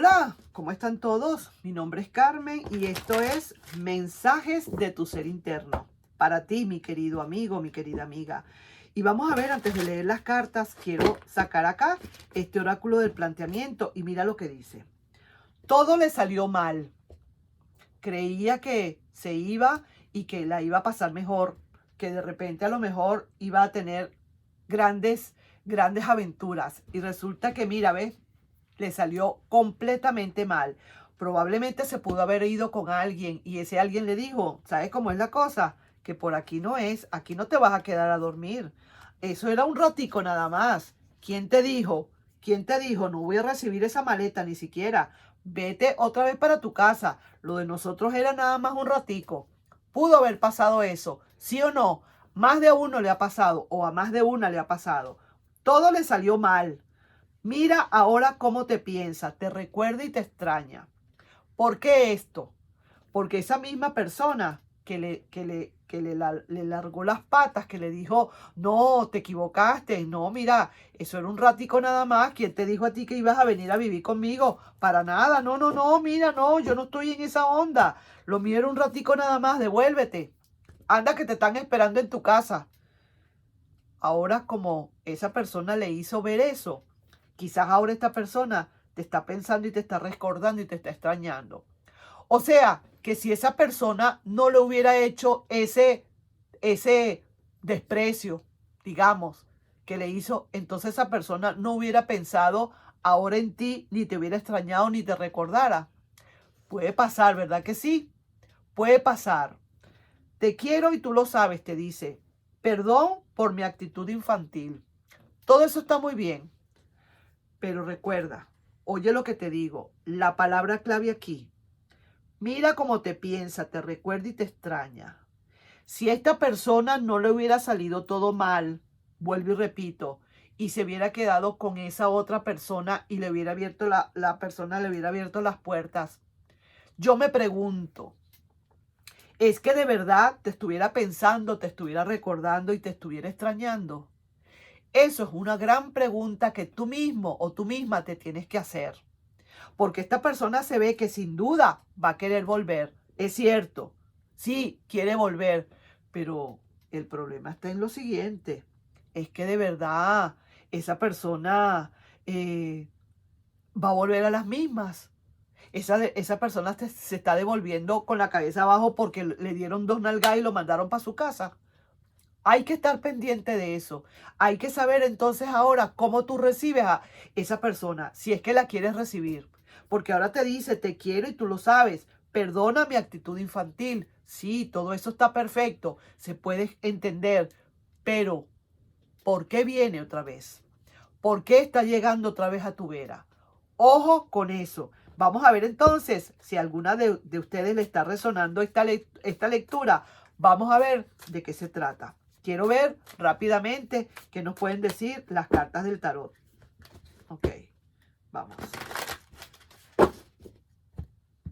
Hola, ¿cómo están todos? Mi nombre es Carmen y esto es Mensajes de tu Ser Interno. Para ti, mi querido amigo, mi querida amiga. Y vamos a ver, antes de leer las cartas, quiero sacar acá este oráculo del planteamiento y mira lo que dice. Todo le salió mal. Creía que se iba y que la iba a pasar mejor, que de repente a lo mejor iba a tener grandes aventuras. Y resulta que, mira, ¿ves? Le salió completamente mal. Probablemente se pudo haber ido con alguien y ese alguien le dijo, ¿sabes cómo es la cosa? Que por aquí no es, aquí no te vas a quedar a dormir. Eso era un ratico nada más. ¿Quién te dijo? ¿Quién te dijo? No voy a recibir esa maleta ni siquiera. Vete otra vez para tu casa. Lo de nosotros era nada más un ratico. Pudo haber pasado eso, ¿sí o no? Más de uno le ha pasado o a más de una le ha pasado. Todo le salió mal. Mira ahora cómo te piensa, te recuerda y te extraña. ¿Por qué esto? Porque esa misma persona le largó las patas, que le dijo, no, te equivocaste, no, mira, eso era un ratico nada más, ¿quién te dijo a ti que ibas a venir a vivir conmigo? Para nada, no, no, no, mira, no, yo no estoy en esa onda, lo mío era un ratico nada más, devuélvete, anda que te están esperando en tu casa. Ahora como esa persona le hizo ver eso, quizás ahora esta persona te está pensando y te está recordando y te está extrañando. O sea, que si esa persona no le hubiera hecho ese desprecio, digamos, que le hizo, entonces esa persona no hubiera pensado ahora en ti, ni te hubiera extrañado, ni te recordara. Puede pasar, ¿verdad que sí? Puede pasar. Te quiero y tú lo sabes, te dice. Perdón por mi actitud infantil. Todo eso está muy bien. Pero recuerda, oye lo que te digo, la palabra clave aquí. Mira cómo te piensa, te recuerda y te extraña. Si a esta persona no le hubiera salido todo mal, vuelvo y repito, y se hubiera quedado con esa otra persona y le hubiera abierto la persona le hubiera abierto las puertas, yo me pregunto, ¿es que de verdad te estuviera pensando, te estuviera recordando y te estuviera extrañando? Eso es una gran pregunta que tú mismo o tú misma te tienes que hacer. Porque esta persona se ve que sin duda va a querer volver. Es cierto, sí, quiere volver. Pero el problema está en lo siguiente. Es que de verdad esa persona va a volver a las mismas. Esa persona se está devolviendo con la cabeza abajo porque le dieron dos nalgadas y lo mandaron para su casa. Hay que estar pendiente de eso. Hay que saber entonces ahora cómo tú recibes a esa persona, si es que la quieres recibir. Porque ahora te dice, te quiero y tú lo sabes. Perdona mi actitud infantil. Sí, todo eso está perfecto. Se puede entender. Pero, ¿por qué viene otra vez? ¿Por qué está llegando otra vez a tu vera? Ojo con eso. Vamos a ver entonces si alguna de ustedes le está resonando esta lectura. Vamos a ver de qué se trata. Quiero ver rápidamente qué nos pueden decir las cartas del tarot. Ok, vamos.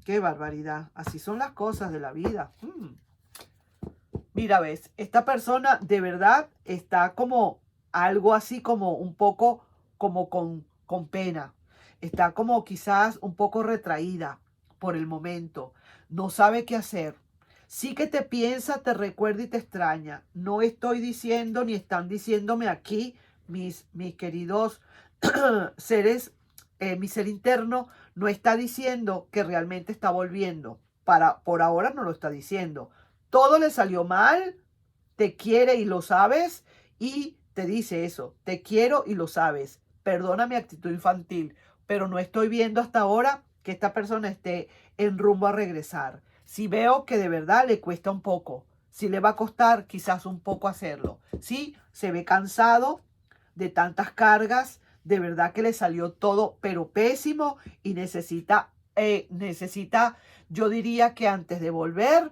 Qué barbaridad. Así son las cosas de la vida. Mira, ves, esta persona de verdad está como algo así como un poco como con pena. Está como quizás un poco retraída por el momento. No sabe qué hacer. Sí que te piensa, te recuerda y te extraña. No estoy diciendo ni están diciéndome aquí mis queridos seres, mi ser interno no está diciendo que realmente está volviendo. Por ahora no lo está diciendo. Todo le salió mal, te quiere y lo sabes, y te dice eso, te quiero y lo sabes. Perdona mi actitud infantil, pero no estoy viendo hasta ahora que esta persona esté en rumbo a regresar. Si veo que de verdad le cuesta un poco, si le va a costar quizás un poco hacerlo. Si se ve cansado de tantas cargas, de verdad que le salió todo pero pésimo y necesita, yo diría que antes de volver,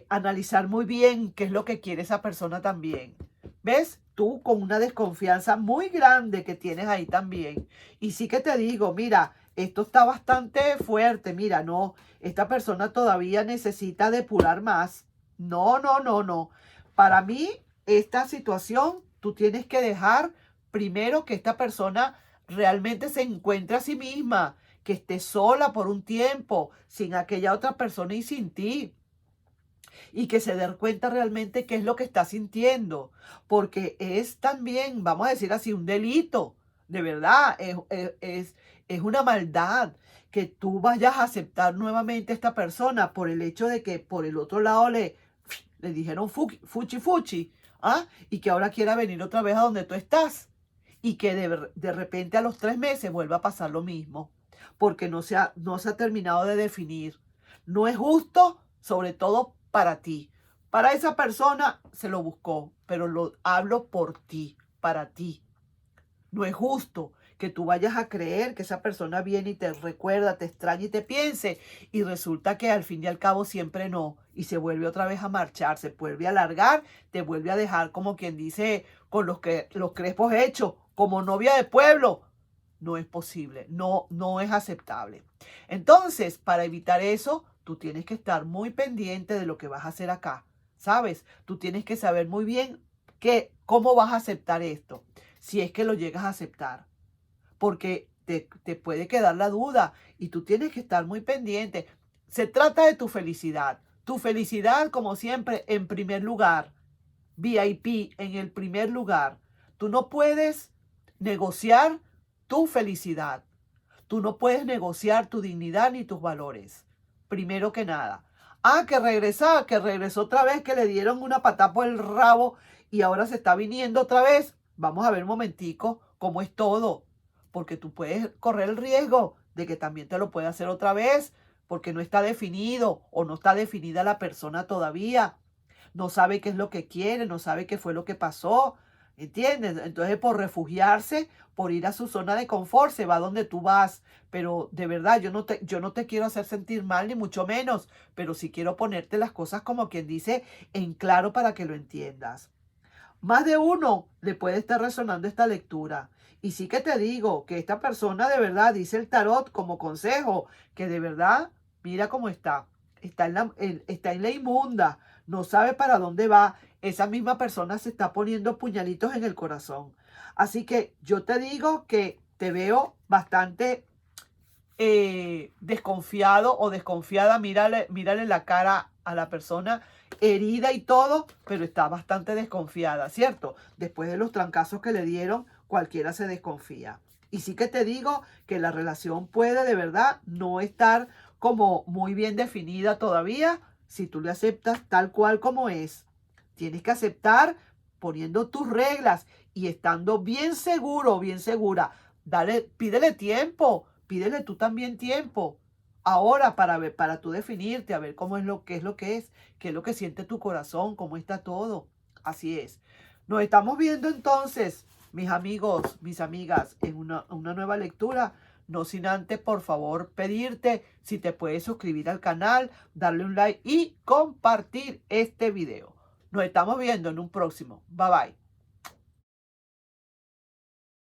analizar muy bien qué es lo que quiere esa persona también. ¿Ves? Tú con una desconfianza muy grande que tienes ahí también. Y sí que te digo, mira, esto está bastante fuerte. Mira, no, esta persona todavía necesita depurar más. No, no, no, no. Para mí, esta situación, tú tienes que dejar primero que esta persona realmente se encuentre a sí misma, que estés sola por un tiempo, sin aquella otra persona y sin ti. Y que se den cuenta realmente qué es lo que está sintiendo, porque es también, vamos a decir así, un delito, de verdad, es una maldad que tú vayas a aceptar nuevamente a esta persona por el hecho de que por el otro lado le dijeron fuchi fuchi, ¿ah? Y que ahora quiera venir otra vez a donde tú estás y que de repente a los 3 meses vuelva a pasar lo mismo, porque no se ha terminado de definir. No es justo, sobre todo para ti. Para esa persona se lo buscó, pero lo hablo por ti, para ti. No es justo que tú vayas a creer que esa persona viene y te recuerda, te extraña y te piense, y resulta que al fin y al cabo siempre no, y se vuelve otra vez a marchar, se vuelve a alargar, te vuelve a dejar como quien dice con los crespos hechos, como novia de pueblo. No es posible, no es aceptable. Entonces, para evitar eso, tú tienes que estar muy pendiente de lo que vas a hacer acá, ¿sabes? Tú tienes que saber muy bien cómo vas a aceptar esto, si es que lo llegas a aceptar, porque te puede quedar la duda y tú tienes que estar muy pendiente. Se trata de tu felicidad como siempre en primer lugar, VIP en el primer lugar. Tú no puedes negociar tu felicidad. Tú no puedes negociar tu dignidad ni tus valores. Primero que nada. Ah, que regresó otra vez, que le dieron una patada por el rabo y ahora se está viniendo otra vez. Vamos a ver un momentico cómo es todo. Porque tú puedes correr el riesgo de que también te lo pueda hacer otra vez, porque no está definido o no está definida la persona todavía. No sabe qué es lo que quiere, no sabe qué fue lo que pasó. ¿Entiendes? Entonces, por refugiarse, por ir a su zona de confort, se va donde tú vas. Pero de verdad, yo no te quiero hacer sentir mal, ni mucho menos, pero sí quiero ponerte las cosas como quien dice en claro para que lo entiendas. Más de uno le puede estar resonando esta lectura. Y sí que te digo que esta persona de verdad, dice el tarot como consejo, que de verdad, mira cómo está. Está en la inmunda, no sabe para dónde va. Esa misma persona se está poniendo puñalitos en el corazón. Así que yo te digo que te veo bastante desconfiado o desconfiada. Mírale la cara a la persona herida y todo, pero está bastante desconfiada, ¿cierto? Después de los trancazos que le dieron, cualquiera se desconfía. Y sí que te digo que la relación puede de verdad no estar como muy bien definida todavía si tú le aceptas tal cual como es. Tienes que aceptar poniendo tus reglas y estando bien seguro, bien segura. Pídele tiempo, pídele tú también tiempo. Ahora para ver, para tú definirte, a ver cómo es lo que es, qué es lo que siente tu corazón, cómo está todo. Así es. Nos estamos viendo entonces, mis amigos, mis amigas, en una nueva lectura. No sin antes, por favor, pedirte si te puedes suscribir al canal, darle un like y compartir este video. Nos estamos viendo en un próximo. Bye bye.